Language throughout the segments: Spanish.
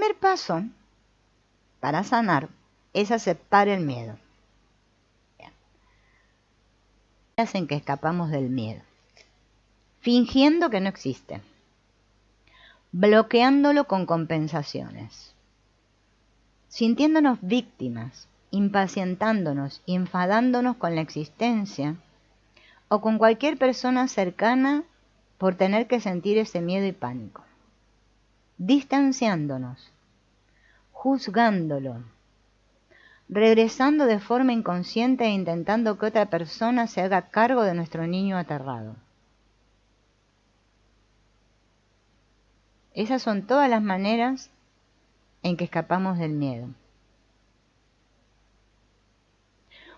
primer paso para sanar es aceptar el miedo. Hacen que escapamos del miedo, fingiendo que no existe, bloqueándolo con compensaciones, sintiéndonos víctimas, impacientándonos, enfadándonos con la existencia o con cualquier persona cercana por tener que sentir ese miedo y pánico, distanciándonos, juzgándolo, regresando de forma inconsciente e intentando que otra persona se haga cargo de nuestro niño aterrado. Esas son todas las maneras en que escapamos del miedo.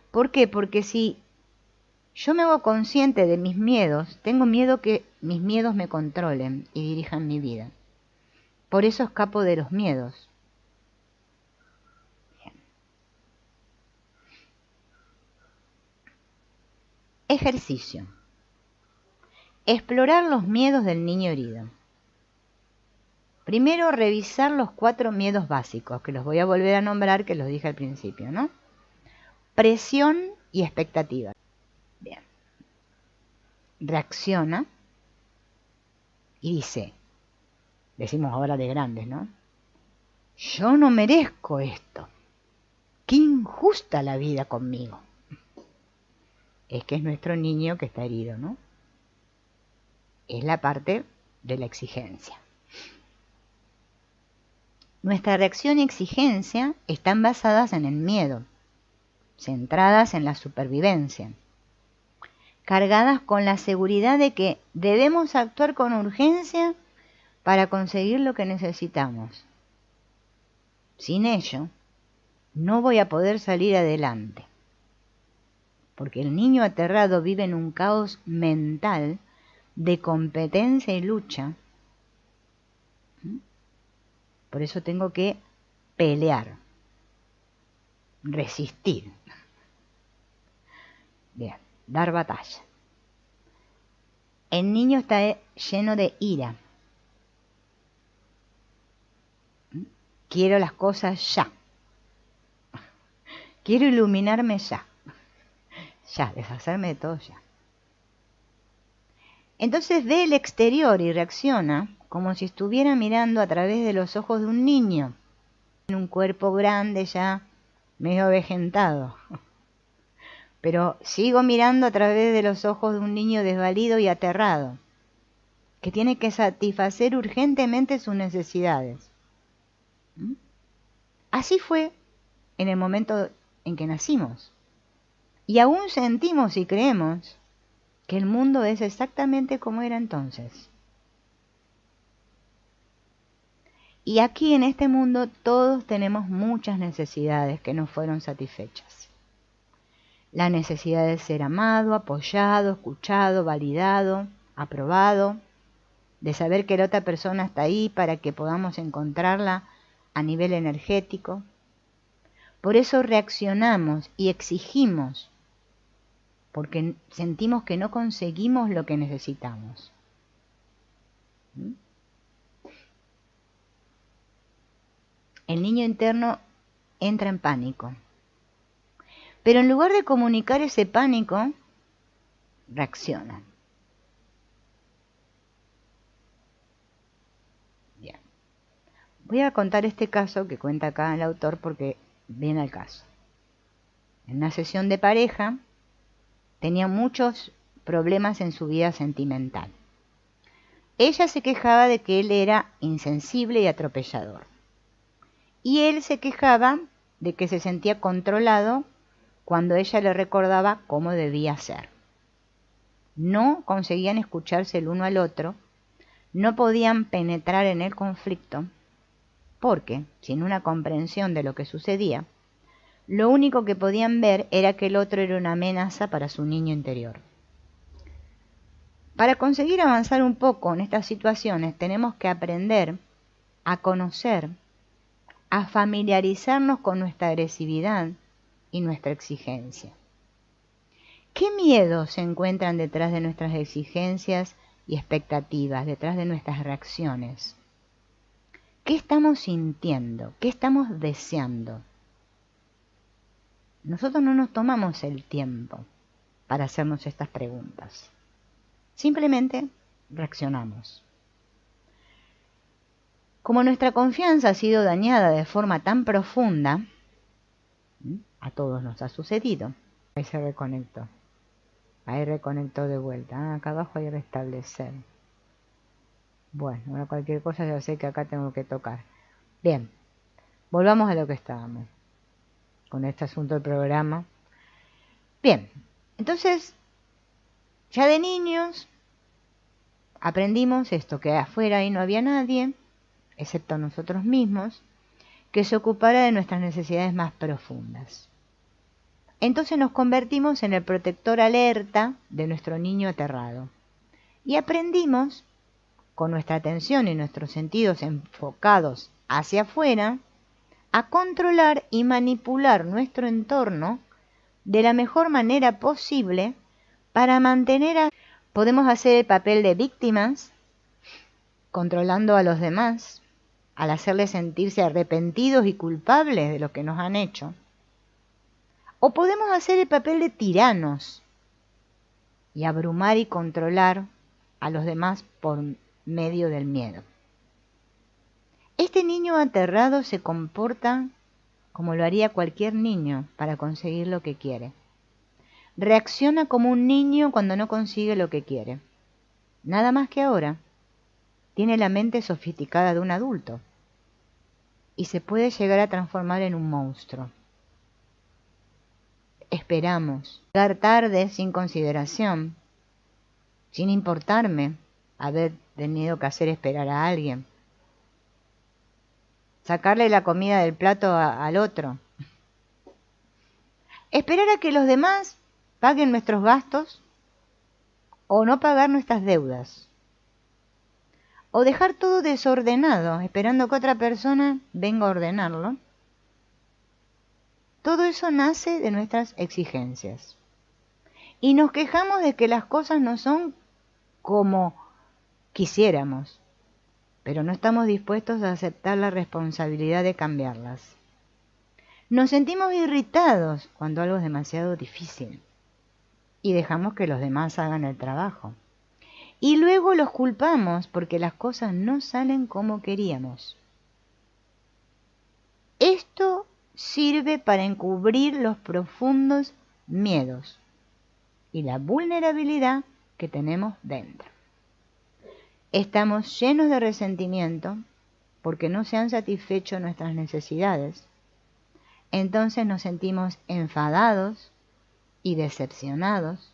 ¿Por qué? Porque si yo me hago consciente de mis miedos, tengo miedo que mis miedos me controlen y dirijan mi vida. Por eso escapo de los miedos. Bien. Ejercicio. Explorar los miedos del niño herido. Primero, revisar los 4 miedos básicos, que los voy a volver a nombrar, que los dije al principio, ¿no? Presión y expectativa. Bien. Reacciona y dice, decimos ahora de grandes, ¿no? Yo no merezco esto. Qué injusta la vida conmigo. Es que es nuestro niño que está herido, ¿no? Es la parte de la exigencia. Nuestra reacción y exigencia están basadas en el miedo, centradas en la supervivencia, cargadas con la seguridad de que debemos actuar con urgencia para conseguir lo que necesitamos. Sin ello, no voy a poder salir adelante, porque el niño aterrado vive en un caos mental de competencia y lucha. Por eso tengo que pelear, resistir. Bien, dar batalla. El niño está lleno de ira. Quiero las cosas ya. Quiero iluminarme ya. Ya, deshacerme de todo ya. Entonces ve el exterior y reacciona como si estuviera mirando a través de los ojos de un niño, en un cuerpo grande ya, medio avejentado. Pero sigo mirando a través de los ojos de un niño desvalido y aterrado, que tiene que satisfacer urgentemente sus necesidades. Así fue en el momento en que nacimos. Y aún sentimos y creemos que el mundo es exactamente como era entonces. Y aquí en este mundo todos tenemos muchas necesidades que no fueron satisfechas. La necesidad de ser amado, apoyado, escuchado, validado, aprobado, de saber que la otra persona está ahí para que podamos encontrarla a nivel energético. Por eso reaccionamos y exigimos, porque sentimos que no conseguimos lo que necesitamos. El niño interno entra en pánico. Pero en lugar de comunicar ese pánico, reacciona. Bien. Voy a contar este caso que cuenta acá el autor porque viene al caso. En una sesión de pareja tenía muchos problemas en su vida sentimental. Ella se quejaba de que él era insensible y atropellador. Y él se quejaba de que se sentía controlado cuando ella le recordaba cómo debía ser. No conseguían escucharse el uno al otro, no podían penetrar en el conflicto, porque, sin una comprensión de lo que sucedía, lo único que podían ver era que el otro era una amenaza para su niño interior. Para conseguir avanzar un poco en estas situaciones, tenemos que aprender a conocer, a familiarizarnos con nuestra agresividad y nuestra exigencia. ¿Qué miedos se encuentran detrás de nuestras exigencias y expectativas, detrás de nuestras reacciones? ¿Qué estamos sintiendo? ¿Qué estamos deseando? Nosotros no nos tomamos el tiempo para hacernos estas preguntas. Simplemente reaccionamos. Como nuestra confianza ha sido dañada de forma tan profunda, a todos nos ha sucedido. Ahí se reconectó. Ahí reconectó de vuelta. Acá abajo hay restablecer. Bueno, ahora cualquier cosa ya sé que acá tengo que tocar. Bien, volvamos a lo que estábamos con este asunto del programa. Bien, entonces, ya de niños aprendimos esto, que afuera ahí no había nadie, excepto nosotros mismos, que se ocupara de nuestras necesidades más profundas. Entonces nos convertimos en el protector alerta de nuestro niño aterrado. Y aprendimos, con nuestra atención y nuestros sentidos enfocados hacia afuera, a controlar y manipular nuestro entorno de la mejor manera posible para mantener podemos hacer el papel de víctimas, controlando a los demás, al hacerles sentirse arrepentidos y culpables de lo que nos han hecho. O podemos hacer el papel de tiranos y abrumar y controlar a los demás por medio del miedo. Este niño aterrado se comporta como lo haría cualquier niño para conseguir lo que quiere. Reacciona como un niño cuando no consigue lo que quiere. Nada más que ahora tiene la mente sofisticada de un adulto y se puede llegar a transformar en un monstruo. Esperamos llegar tarde sin consideración, sin importarme haber tenido que hacer esperar a alguien, sacarle la comida del plato al otro, esperar a que los demás paguen nuestros gastos o no pagar nuestras deudas, o dejar todo desordenado esperando que otra persona venga a ordenarlo. Todo eso nace de nuestras exigencias. Y nos quejamos de que las cosas no son como quisiéramos, pero no estamos dispuestos a aceptar la responsabilidad de cambiarlas. Nos sentimos irritados cuando algo es demasiado difícil y dejamos que los demás hagan el trabajo. Y luego los culpamos porque las cosas no salen como queríamos. Esto sirve para encubrir los profundos miedos y la vulnerabilidad que tenemos dentro. Estamos llenos de resentimiento porque no se han satisfecho nuestras necesidades. Entonces nos sentimos enfadados y decepcionados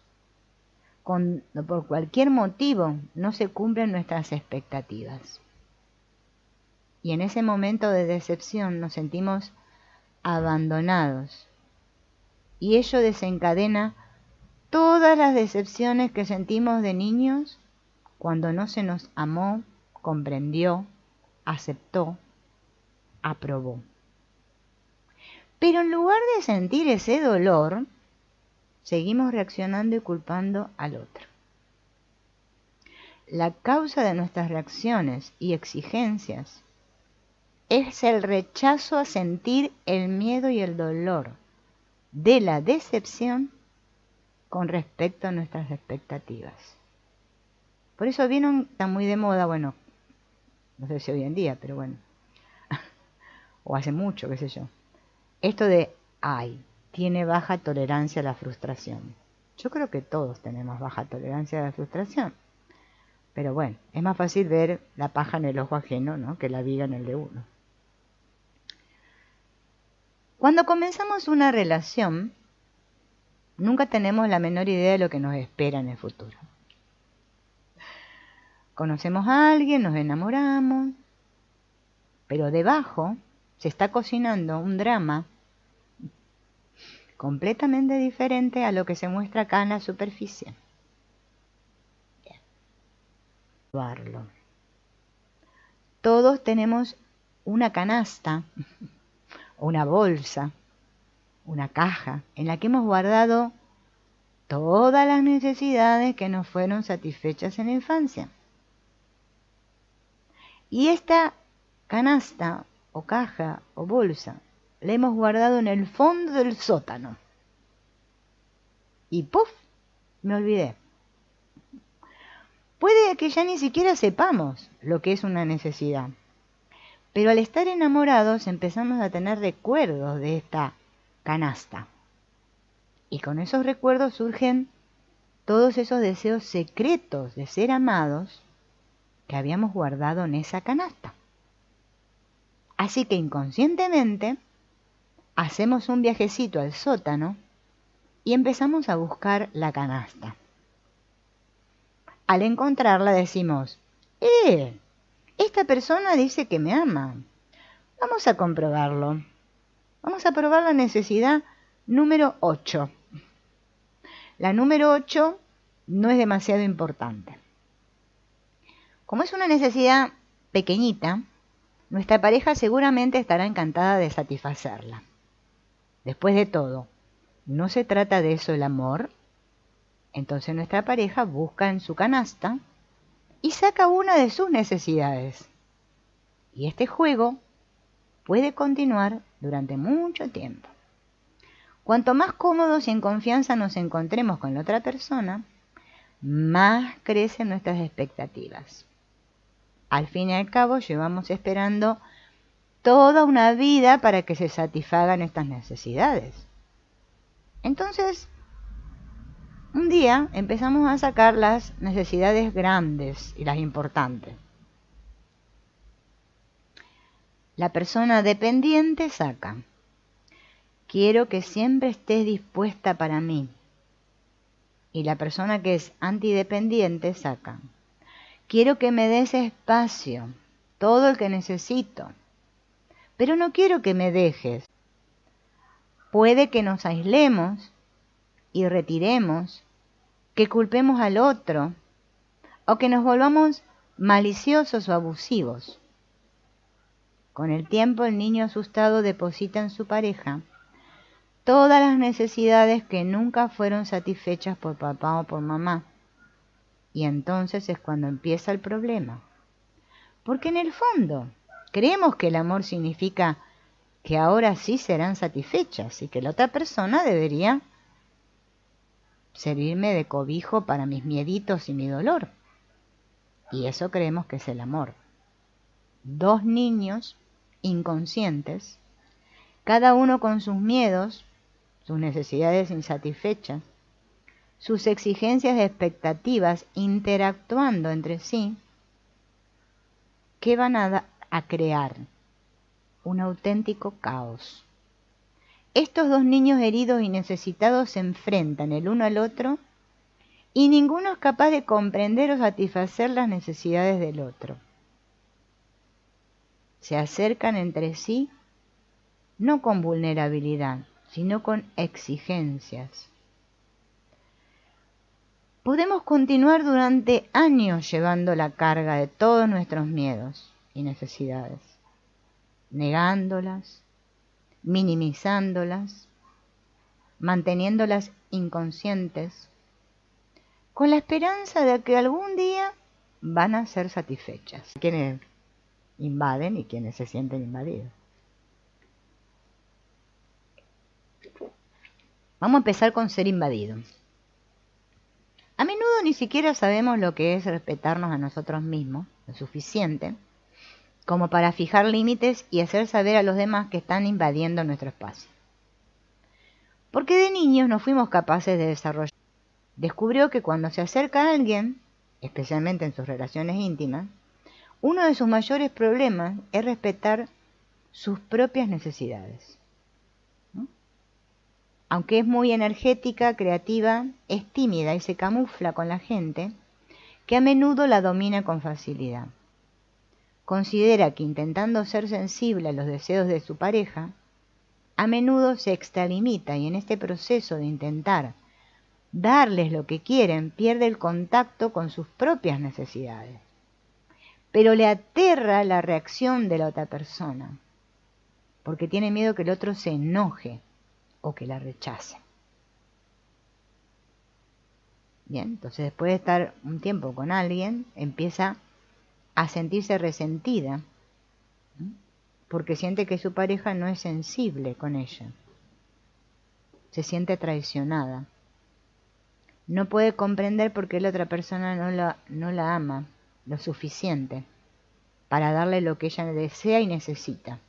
cuando por cualquier motivo no se cumplen nuestras expectativas. Y en ese momento de decepción nos sentimos abandonados. Y ello desencadena todas las decepciones que sentimos de niños cuando no se nos amó, comprendió, aceptó, aprobó. Pero en lugar de sentir ese dolor, seguimos reaccionando y culpando al otro. La causa de nuestras reacciones y exigencias es el rechazo a sentir el miedo y el dolor de la decepción con respecto a nuestras expectativas. Por eso vieron, está muy de moda, bueno, no sé si hoy en día, pero bueno, o hace mucho, qué sé yo, esto de, tiene baja tolerancia a la frustración. Yo creo que todos tenemos baja tolerancia a la frustración, pero bueno, es más fácil ver la paja en el ojo ajeno, ¿no?, que la viga en el de uno. Cuando comenzamos una relación, nunca tenemos la menor idea de lo que nos espera en el futuro. Conocemos a alguien, nos enamoramos, pero debajo se está cocinando un drama completamente diferente a lo que se muestra acá en la superficie. Bien. Todos tenemos una canasta, una bolsa, una caja en la que hemos guardado todas las necesidades que nos fueron satisfechas en la infancia. Y esta canasta o caja o bolsa la hemos guardado en el fondo del sótano. Y ¡puf! Me olvidé. Puede que ya ni siquiera sepamos lo que es una necesidad, pero al estar enamorados empezamos a tener recuerdos de esta canasta. Y con esos recuerdos surgen todos esos deseos secretos de ser amados que habíamos guardado en esa canasta. Así que inconscientemente hacemos un viajecito al sótano y empezamos a buscar la canasta. Al encontrarla decimos, esta persona dice que me ama. Vamos a comprobarlo. Vamos a probar la necesidad número 8. La número 8 no es demasiado importante. Como es una necesidad pequeñita, nuestra pareja seguramente estará encantada de satisfacerla. Después de todo, ¿no se trata de eso el amor? Entonces nuestra pareja busca en su canasta y saca una de sus necesidades. Y este juego puede continuar durante mucho tiempo. Cuanto más cómodos y en confianza nos encontremos con la otra persona, más crecen nuestras expectativas. Al fin y al cabo, llevamos esperando toda una vida para que se satisfagan estas necesidades. Entonces, un día empezamos a sacar las necesidades grandes y las importantes. La persona dependiente saca: quiero que siempre estés dispuesta para mí. Y la persona que es antidependiente saca: quiero que me des espacio, todo el que necesito, pero no quiero que me dejes. Puede que nos aislemos y retiremos, que culpemos al otro, o que nos volvamos maliciosos o abusivos. Con el tiempo el niño asustado deposita en su pareja todas las necesidades que nunca fueron satisfechas por papá o por mamá. Y entonces es cuando empieza el problema. Porque en el fondo creemos que el amor significa que ahora sí serán satisfechas y que la otra persona debería servirme de cobijo para mis mieditos y mi dolor. Y eso creemos que es el amor. Dos niños inconscientes, cada uno con sus miedos, sus necesidades insatisfechas, sus exigencias y expectativas interactuando entre sí, ¿qué van a crear? Un auténtico caos. Estos dos niños heridos y necesitados se enfrentan el uno al otro y ninguno es capaz de comprender o satisfacer las necesidades del otro. Se acercan entre sí no con vulnerabilidad, sino con exigencias. Podemos continuar durante años llevando la carga de todos nuestros miedos y necesidades, negándolas, minimizándolas, manteniéndolas inconscientes, con la esperanza de que algún día van a ser satisfechas. Quienes invaden y quienes se sienten invadidos. Vamos a empezar con ser invadido. A menudo ni siquiera sabemos lo que es respetarnos a nosotros mismos, lo suficiente, como para fijar límites y hacer saber a los demás que están invadiendo nuestro espacio. Porque de niños no fuimos capaces de desarrollar. Descubrió que cuando se acerca a alguien, especialmente en sus relaciones íntimas, uno de sus mayores problemas es respetar sus propias necesidades. Aunque es muy energética, creativa, es tímida y se camufla con la gente, que a menudo la domina con facilidad. Considera que intentando ser sensible a los deseos de su pareja, a menudo se extralimita y en este proceso de intentar darles lo que quieren, pierde el contacto con sus propias necesidades. Pero le aterra la reacción de la otra persona, porque tiene miedo que el otro se enoje o que la rechace. Bien, entonces después de estar un tiempo con alguien, empieza a sentirse resentida porque siente que su pareja no es sensible con ella. Se siente traicionada. No puede comprender por qué la otra persona no la ama lo suficiente para darle lo que ella desea y necesita.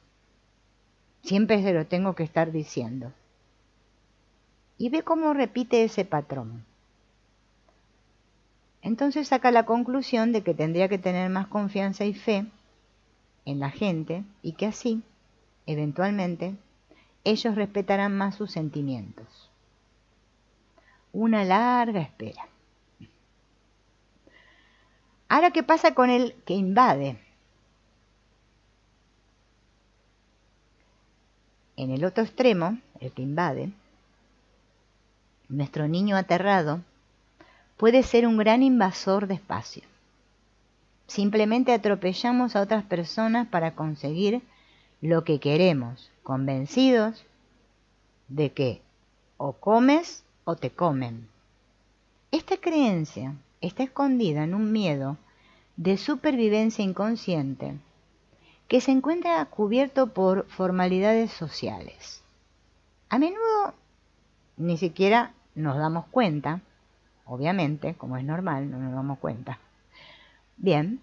Siempre se lo tengo que estar diciendo. Y ve cómo repite ese patrón. Entonces saca la conclusión de que tendría que tener más confianza y fe en la gente y que así, eventualmente, ellos respetarán más sus sentimientos. Una larga espera. Ahora, ¿qué pasa con el que invade? En el otro extremo, el que invade, nuestro niño aterrado puede ser un gran invasor de espacio. Simplemente atropellamos a otras personas para conseguir lo que queremos, convencidos de que o comes o te comen. Esta creencia está escondida en un miedo de supervivencia inconsciente que se encuentra cubierto por formalidades sociales. A menudo ni siquiera nos damos cuenta, obviamente, como es normal, no nos damos cuenta, bien,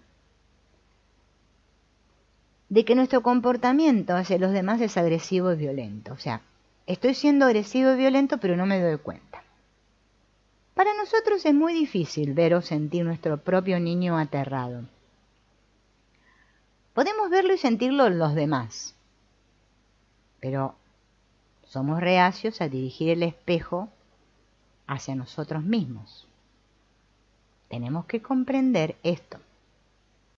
de que nuestro comportamiento hacia los demás es agresivo y violento. O sea, estoy siendo agresivo y violento, pero no me doy cuenta. Para nosotros es muy difícil ver o sentir nuestro propio niño aterrado. Podemos verlo y sentirlo en los demás, pero somos reacios a dirigir el espejo hacia nosotros mismos. Tenemos que comprender esto.